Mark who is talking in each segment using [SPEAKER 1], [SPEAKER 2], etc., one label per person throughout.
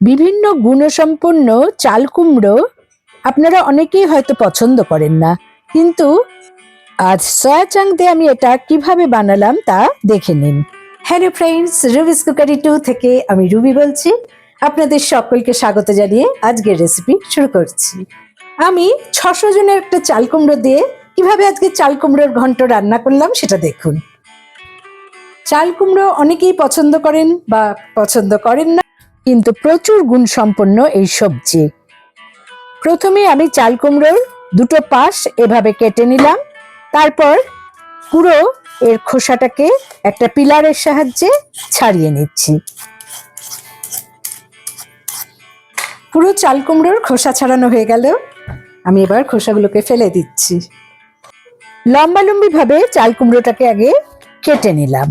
[SPEAKER 1] বিভিন্ন গুণসম্পন্ন চাল কুমড়ো আপনারা অনেকেই হয়তো পছন্দ করেন না, কিন্তু আজ সয়া চাং দিয়ে আমি এটা কিভাবে বানালাম তা দেখে নিন। হ্যালো ফ্রেন্ডস, রুবিস কুকারি 2 থেকে আমি রুবি বলছি। আপনাদের সকলকে স্বাগত জানিয়ে আজকের রেসিপি শুরু করছি। আমি 600 জনের একটা চাল কুমড়ো দিয়ে কিভাবে আজকে চাল কুমড়োর ঘন্ট রান্না করলাম সেটা দেখুন। চাল কুমড়ো অনেকেই পছন্দ করেন বা পছন্দ করেন না, কিন্তু প্রচুর গুণসম্পন্ন এই সবজি। প্রথমে আমি চাল কুমড়োর দুটো পাশ এভাবে কেটে নিলাম, তারপর পুরো এর খোসাটাকে একটা পিলারের সাহায্যে ছাড়িয়ে নিচ্ছি। পুরো চাল কুমড়োর খোসা ছাড়ানো হয়ে গেল, আমি এবার খোসাগুলোকে ফেলে দিচ্ছি। লম্বালম্বি ভাবে চাল কুমড়োটাকে আগে কেটে নিলাম।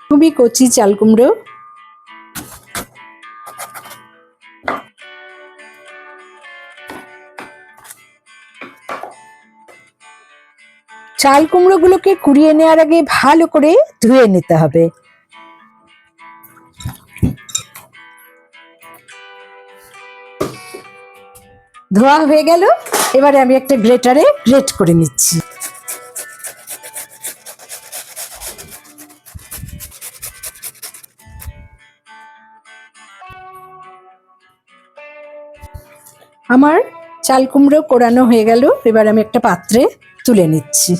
[SPEAKER 1] খুবই কচি চাল কুমড়ো। চাল কুমড়োগুলোকে কুড়িয়ে নেওয়ার আগে ভালো করে ধুয়ে নিতে হবে। ধোয়া হয়ে গেল, এবারে আমি একটা গ্রেটারে গ্রেট করে নিচ্ছি। আমার চাল কুমড়ো কোরানো হয়ে গেল, এবার আমি একটা পাত্রে তুলে নিচ্ছি।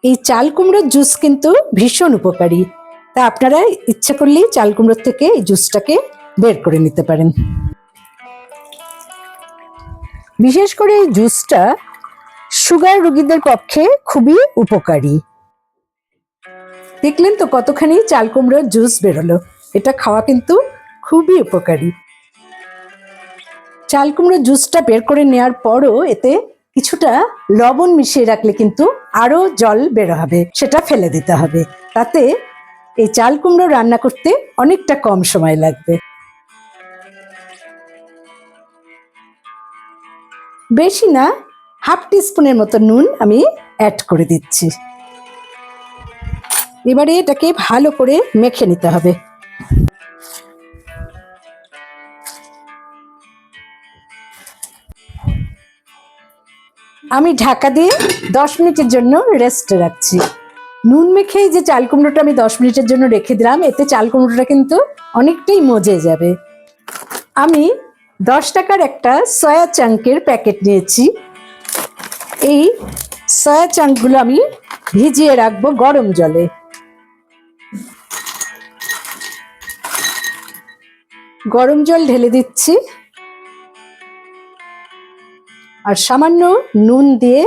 [SPEAKER 1] এই চাল কুমড়োর জুস কিন্তু ভীষণ উপকারী, তা আপনারা ইচ্ছা করলেই চাল কুমড়োর থেকে এই জুসটাকে বের করে নিতে পারেন। বিশেষ করে এই জুসটা সুগার রোগীদের পক্ষে খুবই উপকারী। দেখলেন তো কতখানি চাল কুমড়োর জুস বেরোলো, এটা খাওয়া কিন্তু খুবই উপকারী। চাল কুমড়োর জুসটা বের করে নেওয়ার পরও এতে কিছুটা লবণ মিশিয়ে রাখলে কিন্তু আরো জল বের হবে, সেটা ফেলে দিতে হবে। তাতে এই চাল কুমড়ো রান্না করতে অনেকটা কম সময় লাগবে। বেশি না, হাফ টিস্পুনের মতো নুন আমি অ্যাড করে দিচ্ছি। এবারে এটাকে ভালো করে মেখে নিতে হবে। আমি ঢাকা দিয়ে 10 মিনিটের জন্য রেস্টে রাখছি। নুন মেখেই যে চাল কুমড়োটা আমি 10 মিনিটের জন্য রেখে দিলাম, এতে চাল কুমড়োটা কিন্তু অনেকটাই মজে যাবে। আমি 10 টাকার একটা সয়া চাঙ্কের প্যাকেট নিয়েছি। এই সয়া চাঙ্কগুলো আমি ভিজিয়ে রাখবো গরম জলে। গরম জল ঢেলে দিচ্ছি আর সামান্য নুন দিয়ে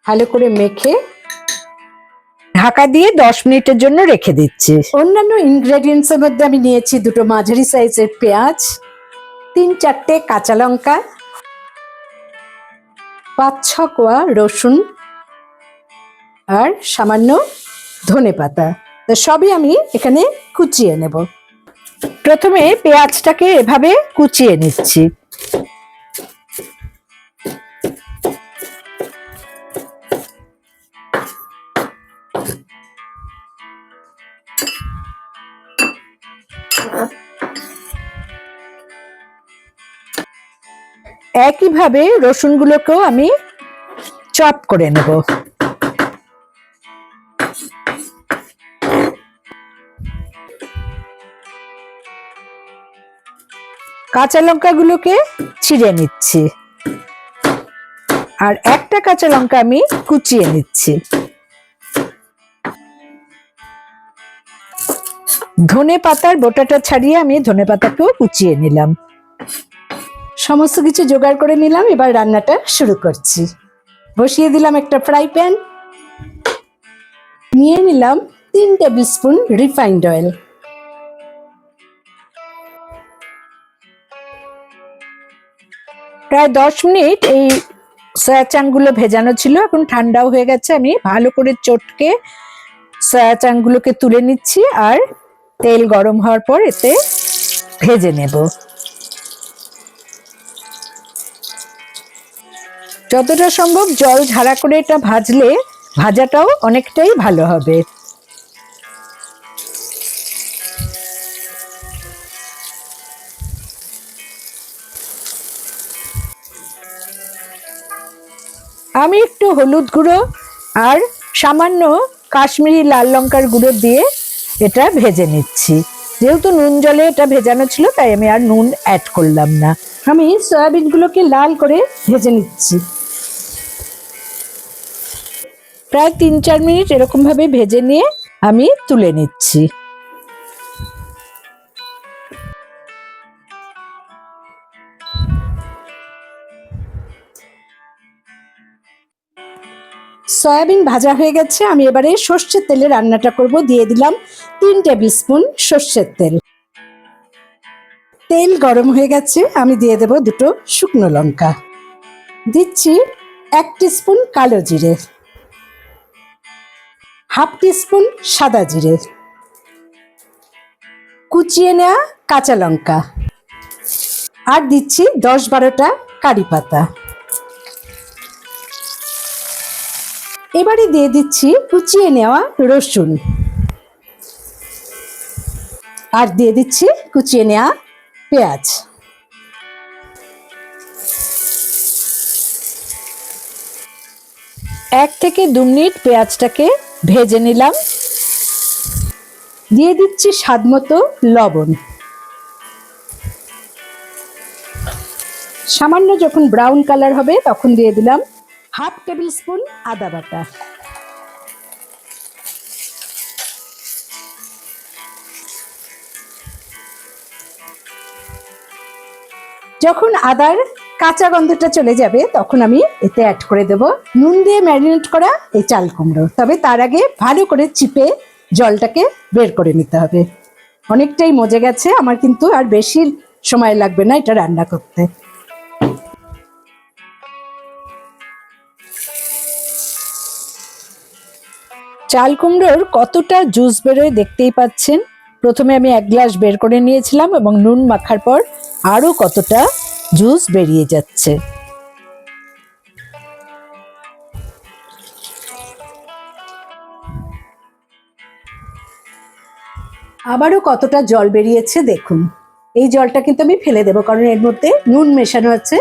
[SPEAKER 1] ভালো করে মেখে ঢাকা দিয়ে 10 মিনিটের জন্য রেখে দিচ্ছি। অন্যান্য ইনগ্রেডিয়েন্টসের মধ্যে আমি নিয়েছি দুটো মাঝারি সাইজের পেঁয়াজ, 3-4টে কাঁচা লঙ্কা, 5-6 কোয়া রসুন আর সামান্য ধনেপাতা। তো সবই আমি এখানে কুচিয়ে নেব। প্রথমে পেঁয়াজটাকে এভাবে কুচিয়ে নিচ্ছি। একইভাবে রসুনগুলোকেও আমি চপ করে নেব। কাঁচা লঙ্কাগুলোকে ছিঁড়ে নিচ্ছি আর একটা কাঁচা লঙ্কা আমি কুচিয়ে নিচ্ছি। ধনে পাতার বোটাটা ছাড়িয়ে আমি ধনে পাতাকেও কুচিয়ে নিলাম। সমস্ত কিছু জোগাড় করে নিলাম, এবার রান্নাটা শুরু করছি। বসিয়ে দিলাম একটা ফ্রাই প্যান, নিয়ে নিলাম 3 টেবিল স্পুন রিফাইন্ড অয়েল। প্রায় 10 মিনিট এই সয়া চাংগুলো ভেজানো ছিল, এখন ঠান্ডাও হয়ে গেছে। আমি ভালো করে চটকে সয়া চাংগুলোকে তুলে নিচ্ছি আর তেল গরম হওয়ার পর এতে ভেজে নেব। যতটা সম্ভব জল ঝাড়া করে এটা ভাজলে ভাজাটাও অনেকটাই ভালো হবে। আমি একটু হলুদ গুঁড়ো আর সামান্য কাশ্মীরি লাল লঙ্কার গুঁড়ো দিয়ে এটা ভেজে নিচ্ছি। যেহেতু নুন জলে এটা ভেজানো ছিল তাই আমি আর নুন অ্যাড করলাম না। আমি সয়াবিনগুলোকে লাল করে ভেজে নিচ্ছি। প্রায় 3-4 মিনিট এরকম ভাবে ভেজে নিয়ে আমি তুলে নিচ্ছি। সয়াবিন ভাজা হয়ে গেছে, আমি এবারে সর্ষের তেলে রান্নাটা করব। দিয়ে দিলাম 3 টেবিল স্পুন সর্ষের তেল। তেল গরম হয়ে গেছে, আমি দিয়ে দেব 2 শুকনো লঙ্কা। দিচ্ছি 1 টিস্পুন কালো জিরে, হাফ টিস্পুন সাদা জিরে, কুচিয়ে নেওয়া কাঁচা লঙ্কা, আর দিচ্ছি 10-12টা কারি পাতা। এবারে দিয়ে দিচ্ছি কুচিয়ে নেওয়া রসুন, আর দিয়ে দিচ্ছি কুচিয়ে নেওয়া পেঁয়াজ। 1 থেকে 2 মিনিট পেঁয়াজটাকে ভেজে নিলাম। দিয়ে দিচ্ছি স্বাদমতো লবণ। সামান্য যখন ব্রাউন কালার হবে তখন দিয়ে দিলাম হাফ টেবিল স্পুন আদা বাটা। যখন আদার কাঁচা গন্ধটা চলে যাবে তখন আমি এতে অ্যাড করে দেব নুন দিয়ে ম্যারিনেট করা এই চাল কুমড়ো। তবে তার আগে ভালো করে চিপে জলটাকে বের করে নিতে হবে। অনেকটাই মজে গেছে আমার, কিন্তু আর বেশি সময় লাগবে না এটা রান্না করতে। চাল কুমড়োর কতটা জুস বেরোয় দেখতেই পাচ্ছেন। প্রথমে আমি 1 গ্লাস বের করে নিয়েছিলাম এবং নুন মাখার পর আরো কতটা জুস বেরিয়ে যাচ্ছে। আবারও কতটা জল বেরিয়েছে দেখুন। এই জলটা কিন্তু আমি ফেলে দেবো, কারণ এর মধ্যে নুন মেশানো আছে।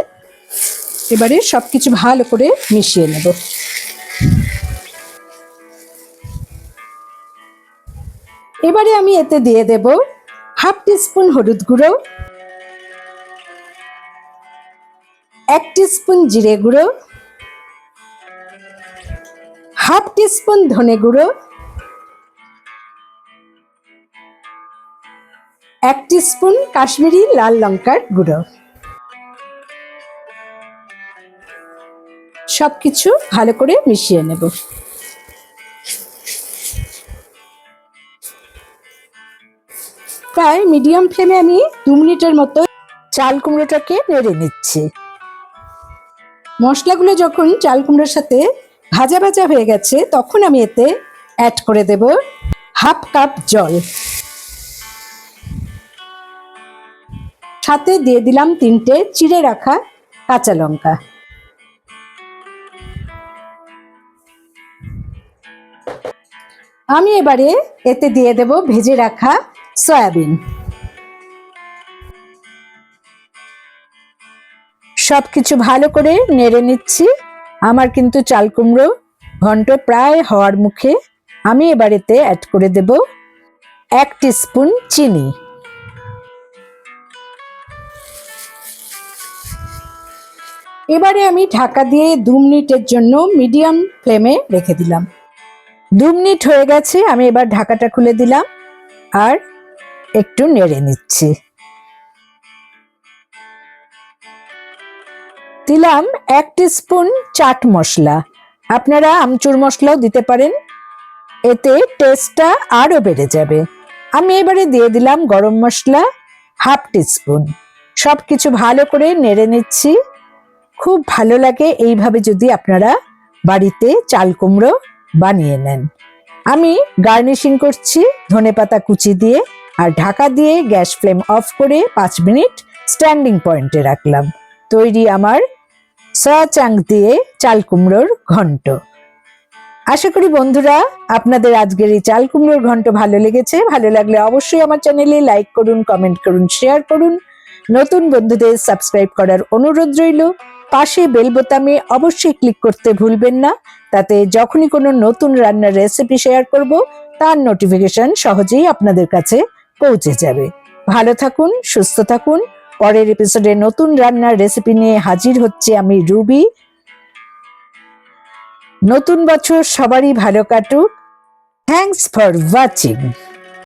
[SPEAKER 1] এবারে সবকিছু ভালো করে মিশিয়ে নেব। এবারে আমি এতে দিয়ে দেব হাফ টিস্পুন হলুদ গুঁড়ো, 1 টিস্পুন জিরে গুঁড়ো, হাফ টিস্পুন ধনে গুঁড়ো, 1 টিস্পুন কাশ্মীরি লাল লঙ্কার গুঁড়ো। সবকিছু ভালো করে মিশিয়ে নেব। প্রায় মিডিয়াম ফ্লেমে আমি 2 মিনিটের মতো চাল কুমড়োটাকে নেড়ে নিচ্ছি। মশলাগুলো যখন চাল কুমড়োর সাথে ভাজা ভাজা হয়ে গেছে তখন আমি এতে অ্যাড করে দেব হাফ কাপ জল। সাথে দিয়ে দিলাম 3টে চিড়ে রাখা কাঁচা লঙ্কা। আমি এবারে এতে দিয়ে দেব ভেজে রাখা সয়াবিন। সবকিছু ভালো করে নেড়ে নিচ্ছি। আমার কিন্তু চাল কুমড়ো ঘন্ট প্রায় হওয়ার মুখে। আমি এবার এতে অ্যাড করে দেব 1 টিস্পুন চিনি। এবারে আমি ঢাকা দিয়ে 2 মিনিটের জন্য মিডিয়াম ফ্লেমে রেখে দিলাম। 2 মিনিট হয়ে গেছে, আমি এবার ঢাকাটা খুলে দিলাম আর একটু নেড়ে নিচ্ছি। দিলাম 1 টিস্পুন চাট মশলা। আপনারা আমচুর মশলাও দিতে পারেন, এতে টেস্টটা আরো বেড়ে যাবে। আমি এবারে দিয়ে দিলাম গরম মশলা হাফ টিস্পুন। সবকিছু ভালো করে নেড়ে নিচ্ছি। খুব ভালো লাগে এইভাবে যদি আপনারা বাড়িতে চাল কুমড়ো বানিয়ে নেন। আমি গার্নিশিং করছি ধনেপাতা কুচি দিয়ে, আর ঢাকা দিয়ে গ্যাস ফ্লেম অফ করে 5 মিনিট স্ট্যান্ডিং পয়েন্টে রাখলাম। তৈরি আমার সয়া চাংক দিয়ে চাল কুমড়োর ঘন্ট। আশা করি বন্ধুরা আপনাদের আজকের এই চাল কুমড়োর ঘন্ট ভালো লেগেছে। ভালো লাগলে অবশ্যই আমার চ্যানেলে লাইক করুন, কমেন্ট করুন, শেয়ার করুন। নতুন বন্ধুদের সাবস্ক্রাইব করার অনুরোধ রইল। পাশে বেল বোতামে অবশ্যই ক্লিক করতে ভুলবেন না, তাতে যখনই কোনো নতুন রান্নার রেসিপি শেয়ার করব তার নোটিফিকেশন সহজেই আপনাদের কাছে পৌঁছে যাবে। ভালো থাকুন, সুস্থ থাকুন। পরের এপিসোডে নতুন রান্নার রেসিপি নিয়ে হাজির হচ্ছে আমি রুবি। নতুন বছর সবারই ভালো কাটুক। Thanks for watching.